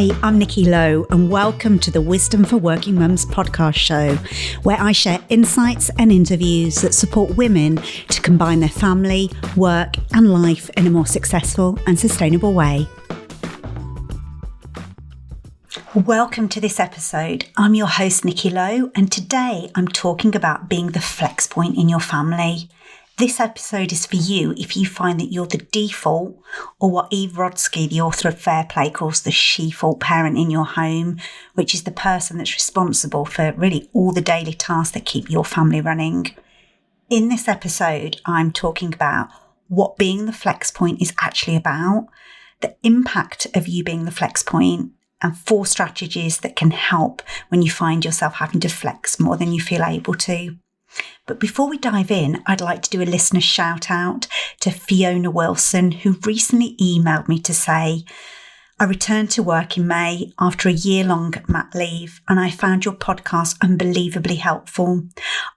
Hi, I'm Nikki Lowe and welcome to the Wisdom for Working Mums podcast show, where I share insights and interviews that support women to combine their family, work and life in a more successful and sustainable way. Welcome to this episode. I'm your host, Nikki Lowe, and today I'm talking about being the flex point in your family. This episode is for you if you find that you're the default, or what Eve Rodsky, the author of Fair Play, calls the she-fault parent in your home, which is the person that's responsible for really all the daily tasks that keep your family running. In this episode, I'm talking about what being the flex point is actually about, the impact of you being the flex point, and 4 strategies that can help when you find yourself having to flex more than you feel able to. But before we dive in, I'd like to do a listener shout out to Fiona Wilson, who recently emailed me to say, I returned to work in May after a year-long mat leave, and I found your podcast unbelievably helpful.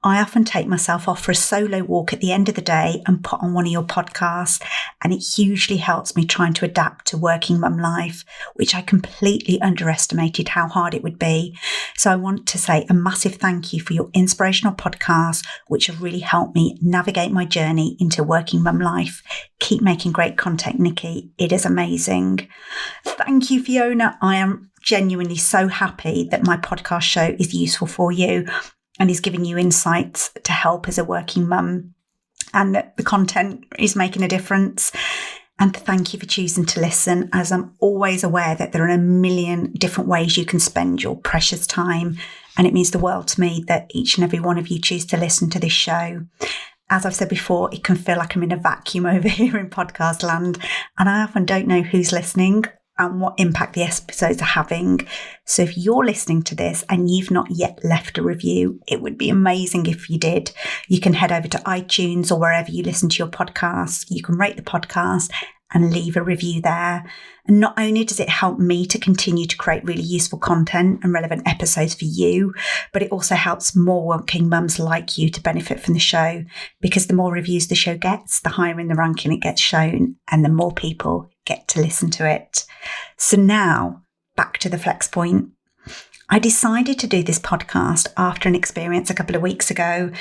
I often take myself off for a solo walk at the end of the day and put on one of your podcasts, and it hugely helps me trying to adapt to working mum life, which I completely underestimated how hard it would be. So I want to say a massive thank you for your inspirational podcast, which have really helped me navigate my journey into working mum life. Keep making great content, Nikki. It is amazing. Thank you, Fiona. I am genuinely so happy that my podcast show is useful for you and is giving you insights to help as a working mum, and that the content is making a difference. And thank you for choosing to listen, as I'm always aware that there are a million different ways you can spend your precious time. And it means the world to me that each and every one of you choose to listen to this show. As I've said before, it can feel like I'm in a vacuum over here in podcast land, and I often don't know who's listening and what impact the episodes are having. So if you're listening to this and you've not yet left a review, it would be amazing if you did. You can head over to iTunes or wherever you listen to your podcasts. You can rate the podcast and leave a review there. And not only does it help me to continue to create really useful content and relevant episodes for you, but it also helps more working mums like you to benefit from the show, because the more reviews the show gets, the higher in the ranking it gets shown, and the more people get to listen to it. So now, back to the flex point. I decided to do this podcast after an experience a couple of weeks ago,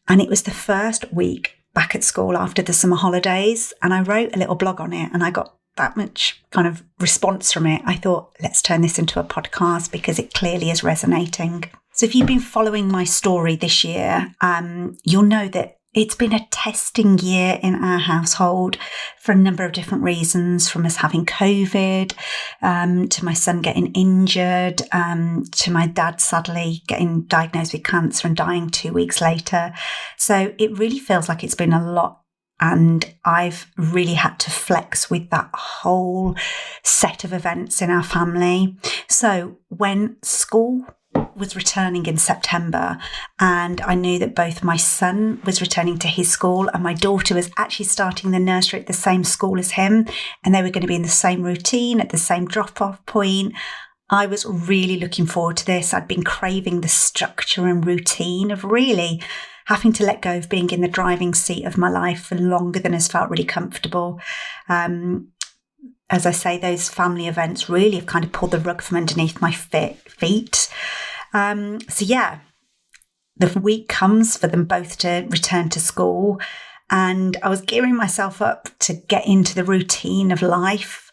and it was the first week back at school after the summer holidays, and I wrote a little blog on it, and I got that much kind of response from it. I thought, let's turn this into a podcast because it clearly is resonating. So if you've been following my story this year, you'll know that it's been a testing year in our household for a number of different reasons, from us having COVID, to my son getting injured, to my dad sadly getting diagnosed with cancer and dying 2 weeks later. So it really feels like it's been a lot, and I've really had to flex with that whole set of events in our family. So when school was returning in September, and I knew that both my son was returning to his school and my daughter was actually starting the nursery at the same school as him, and they were going to be in the same routine at the same drop-off point, I was really looking forward to this. I'd been craving the structure and routine of really having to let go of being in the driving seat of my life for longer than has felt really comfortable. As I say, those family events really have kind of pulled the rug from underneath my feet. So yeah, the week comes for them both to return to school, and I was gearing myself up to get into the routine of life,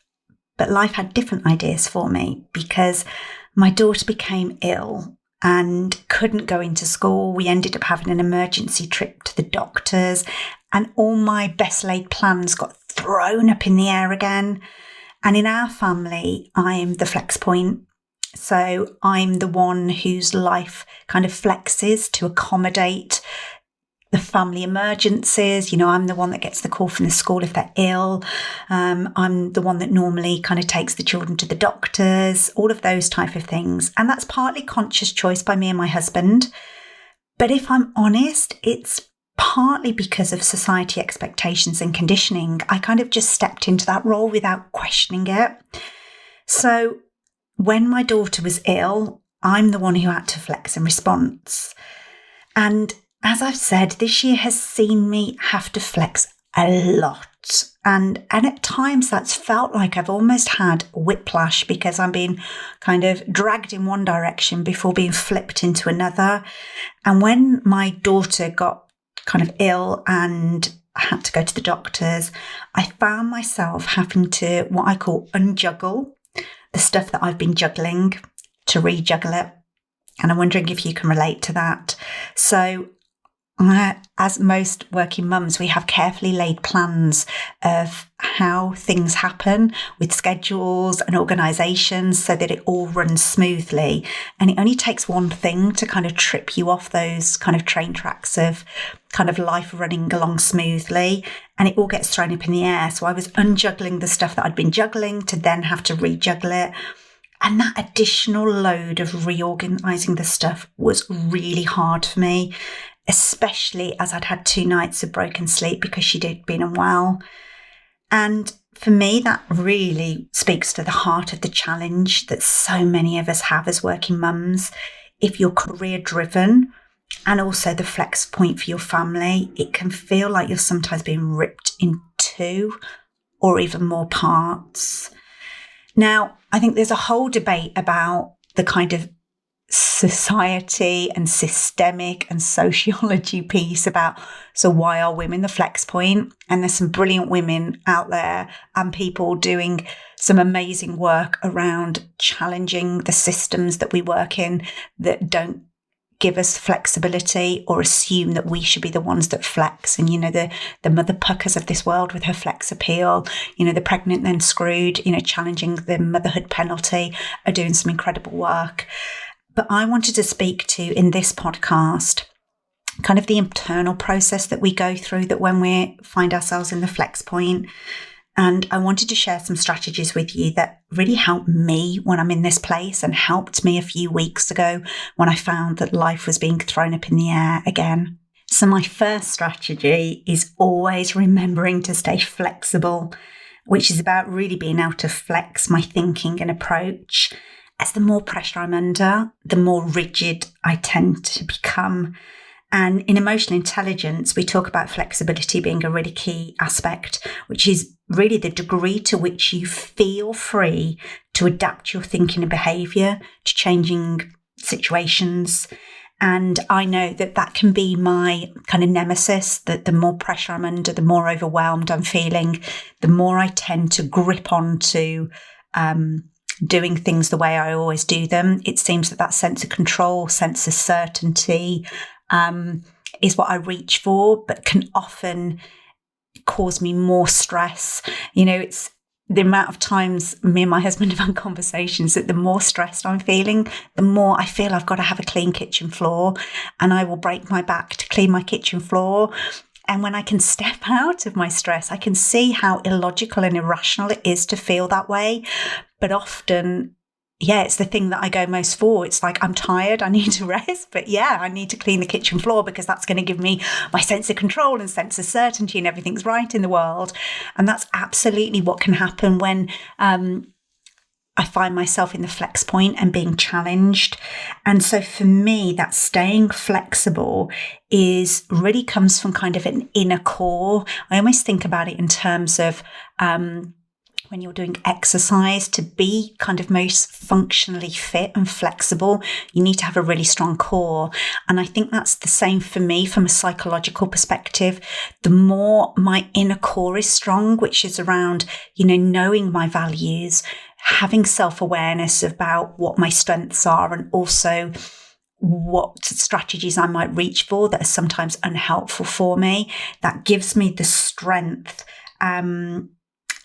but life had different ideas for me because my daughter became ill and couldn't go into school. We ended up having an emergency trip to the doctors, and all my best laid plans got thrown up in the air again. And in our family, I'm the flex point. So I'm the one whose life kind of flexes to accommodate the family emergencies. You know, I'm the one that gets the call from the school if they're ill. I'm the one that normally kind of takes the children to the doctors, all of those type of things. And that's partly conscious choice by me and my husband. But if I'm honest, it's partly because of society expectations and conditioning. I kind of just stepped into that role without questioning it. So when my daughter was ill, I'm the one who had to flex in response. And as I've said, this year has seen me have to flex a lot. And at times that's felt like I've almost had whiplash because I'm being kind of dragged in one direction before being flipped into another. And when my daughter got kind of ill and I had to go to the doctors, I found myself having to, what I call, unjuggle the stuff that I've been juggling to rejuggle it. And I'm wondering if you can relate to that. So as most working mums, we have carefully laid plans of how things happen with schedules and organisations so that it all runs smoothly. And it only takes one thing to kind of trip you off those kind of train tracks of kind of life running along smoothly, and it all gets thrown up in the air. So I was unjuggling the stuff that I'd been juggling to then have to rejuggle it. And that additional load of reorganising the stuff was really hard for me, especially as I'd had 2 nights of broken sleep because she'd been unwell. And for me, that really speaks to the heart of the challenge that so many of us have as working mums. If you're career driven and also the flex point for your family, it can feel like you're sometimes being ripped in 2 or even more parts. Now, I think there's a whole debate about the kind of society and systemic and sociology piece about, so why are women the flex point? And there's some brilliant women out there and people doing some amazing work around challenging the systems that we work in that don't give us flexibility or assume that we should be the ones that flex. And, the mother puckers of this world with her flex appeal, the pregnant then screwed, challenging the motherhood penalty, are doing some incredible work. But I wanted to speak to, in this podcast, kind of the internal process that we go through that when we find ourselves in the flex point. And I wanted to share some strategies with you that really helped me when I'm in this place and helped me a few weeks ago when I found that life was being thrown up in the air again. So my first strategy is always remembering to stay flexible, which is about really being able to flex my thinking and approach. As the more pressure I'm under, the more rigid I tend to become. And in emotional intelligence, we talk about flexibility being a really key aspect, which is really the degree to which you feel free to adapt your thinking and behaviour to changing situations. And I know that that can be my kind of nemesis, that the more pressure I'm under, the more overwhelmed I'm feeling, the more I tend to grip onto doing things the way I always do them. It seems that sense of control, sense of certainty, is what I reach for, but can often cause me more stress. It's the amount of times me and my husband have had conversations that the more stressed I'm feeling, the more I feel I've got to have a clean kitchen floor, and I will break my back to clean my kitchen floor. And when I can step out of my stress, I can see how illogical and irrational it is to feel that way. But often, it's the thing that I go most for. It's like, I'm tired, I need to rest, but I need to clean the kitchen floor because that's going to give me my sense of control and sense of certainty and everything's right in the world. And that's absolutely what can happen when I find myself in the flex point and being challenged. And so for me, that staying flexible is really comes from kind of an inner core. I almost think about it in terms of when you're doing exercise, to be kind of most functionally fit and flexible, you need to have a really strong core. And I think that's the same for me from a psychological perspective. The more my inner core is strong, which is around, knowing my values, having self-awareness about what my strengths are, and also what strategies I might reach for that are sometimes unhelpful for me, that gives me the strength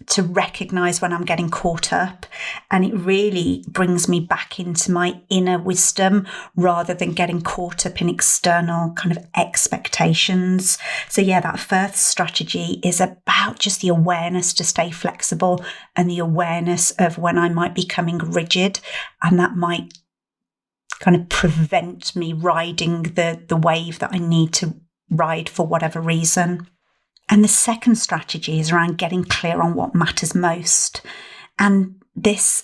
to recognize when I'm getting caught up. And it really brings me back into my inner wisdom rather than getting caught up in external kind of expectations. So that first strategy is about just the awareness to stay flexible and the awareness of when I might be becoming rigid, and that might kind of prevent me riding the wave that I need to ride for whatever reason. And the second strategy is around getting clear on what matters most. And this,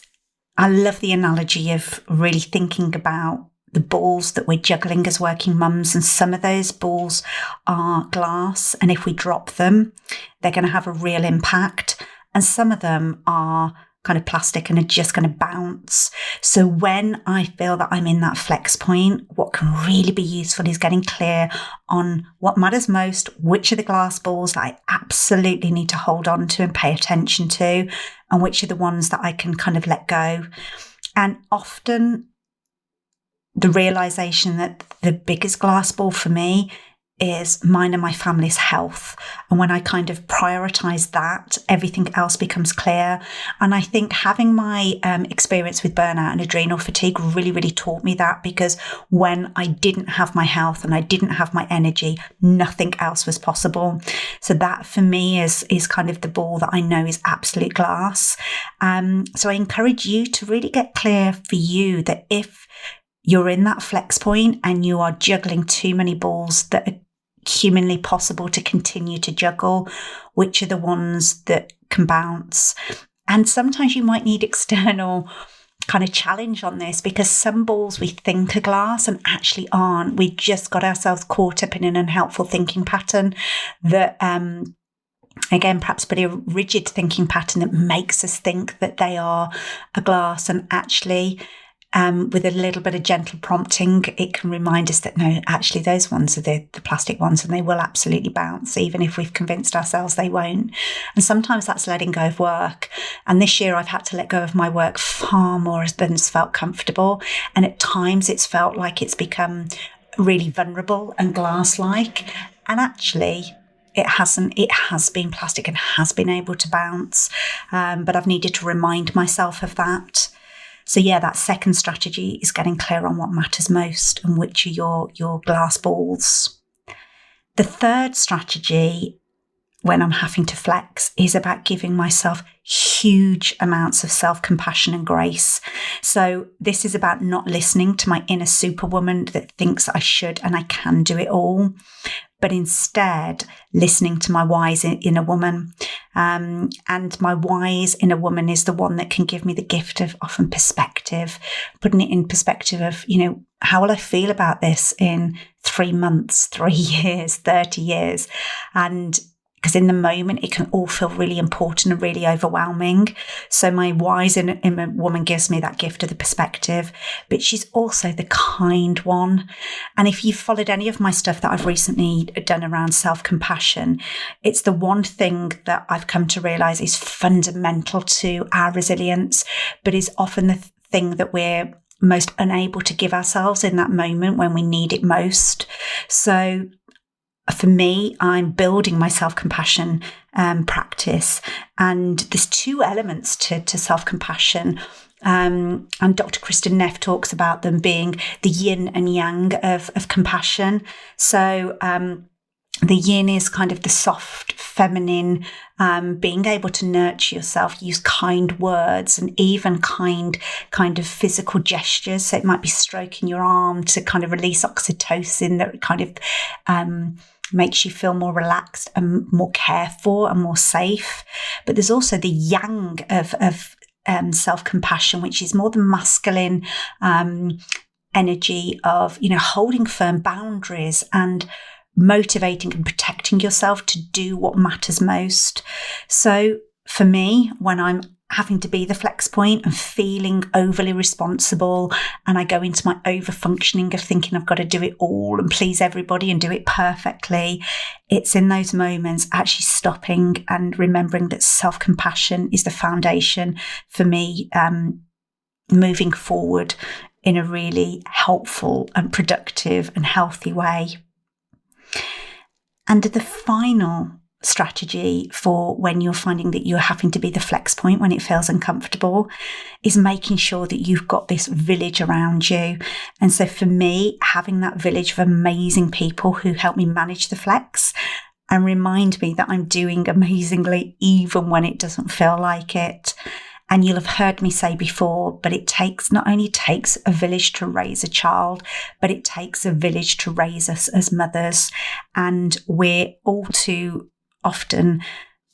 I love the analogy of really thinking about the balls that we're juggling as working mums, and some of those balls are glass, and if we drop them, they're going to have a real impact, and some of them are kind of plastic and are just going to bounce. So when I feel that I'm in that flex point, what can really be useful is getting clear on what matters most, which are the glass balls that I absolutely need to hold on to and pay attention to, and which are the ones that I can kind of let go. And often the realization that the biggest glass ball for me is mine and my family's health. And when I kind of prioritize that, everything else becomes clear. And I think having my experience with burnout and adrenal fatigue really, really taught me that, because when I didn't have my health and I didn't have my energy, nothing else was possible. So that for me is kind of the ball that I know is absolute glass. So I encourage you to really get clear for you that if you're in that flex point and you are juggling too many balls that are humanly possible to continue to juggle, which are the ones that can bounce. And sometimes you might need external kind of challenge on this, because some balls we think are glass and actually aren't. We just got ourselves caught up in an unhelpful thinking pattern that, again, perhaps pretty rigid thinking pattern that makes us think that they are a glass, and actually with a little bit of gentle prompting, it can remind us that no, actually those ones are the plastic ones, and they will absolutely bounce, even if we've convinced ourselves they won't. And sometimes that's letting go of work. And this year I've had to let go of my work far more than it's felt comfortable. And at times it's felt like it's become really vulnerable and glass-like. And actually, it hasn't. It has been plastic and has been able to bounce. But I've needed to remind myself of that. So yeah, that second strategy is getting clear on what matters most and which are your glass balls. The third strategy when I'm having to flex is about giving myself huge amounts of self-compassion and grace. So this is about not listening to my inner superwoman that thinks I should and I can do it all, but instead listening to my wise inner woman. And my wise inner woman is the one that can give me the gift of often perspective, putting it in perspective of, how will I feel about this in 3 months, 3 years, 30 years? And because in the moment, it can all feel really important and really overwhelming. So my wise inner woman gives me that gift of the perspective, but she's also the kind one. And if you've followed any of my stuff that I've recently done around self-compassion, it's the one thing that I've come to realize is fundamental to our resilience, but is often the thing that we're most unable to give ourselves in that moment when we need it most. So for me, I'm building my self-compassion practice, and there's 2 elements to self-compassion. And Dr. Kristen Neff talks about them being the yin and yang of compassion. So the yin is kind of the soft, feminine, being able to nurture yourself, use kind words and even kind of physical gestures. So it might be stroking your arm to kind of release oxytocin that kind of makes you feel more relaxed and more cared for and more safe. But there's also the yang of self-compassion, which is more the masculine energy of, holding firm boundaries and motivating and protecting yourself to do what matters most. So for me, when I'm having to be the flex point and feeling overly responsible, and I go into my over-functioning of thinking I've got to do it all and please everybody and do it perfectly, it's in those moments actually stopping and remembering that self-compassion is the foundation for me moving forward in a really helpful and productive and healthy way. And the final strategy for when you're finding that you're having to be the flex point when it feels uncomfortable is making sure that you've got this village around you. And so for me, having that village of amazing people who help me manage the flex and remind me that I'm doing amazingly even when it doesn't feel like it. And you'll have heard me say before, but it not only takes a village to raise a child, but it takes a village to raise us as mothers. And we're all too often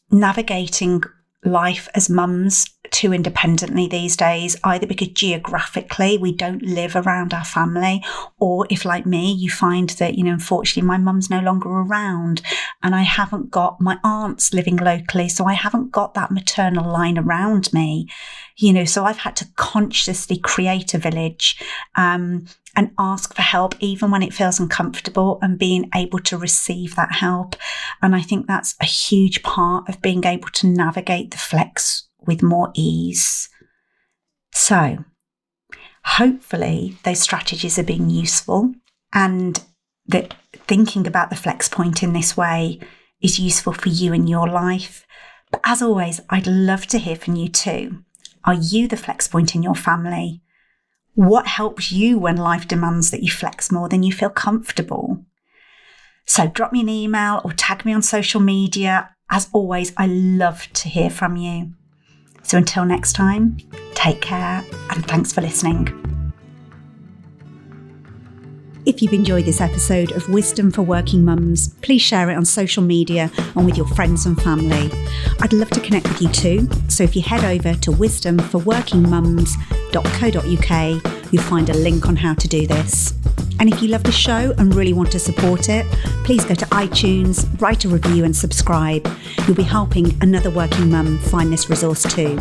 navigating life as mums too independently these days, either because geographically we don't live around our family, or if, like me, you find that, unfortunately my mum's no longer around and I haven't got my aunts living locally, so I haven't got that maternal line around me, so I've had to consciously create a village and ask for help even when it feels uncomfortable, and being able to receive that help. And I think that's a huge part of being able to navigate the flex with more ease. So hopefully those strategies are being useful, and that thinking about the flex point in this way is useful for you in your life. But as always, I'd love to hear from you too. Are you the flex point in your family? What helps you when life demands that you flex more than you feel comfortable? So drop me an email or tag me on social media. As always, I love to hear from you. So until next time, take care and thanks for listening. If you've enjoyed this episode of Wisdom for Working Mums, please share it on social media and with your friends and family. I'd love to connect with you too, so if you head over to wisdomforworkingmums.co.uk, you'll find a link on how to do this. And if you love the show and really want to support it, please go to iTunes, write a review and subscribe. You'll be helping another working mum find this resource too.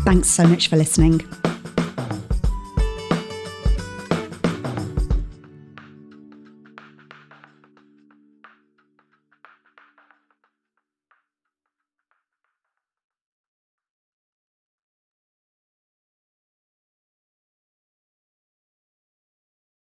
Thanks so much for listening.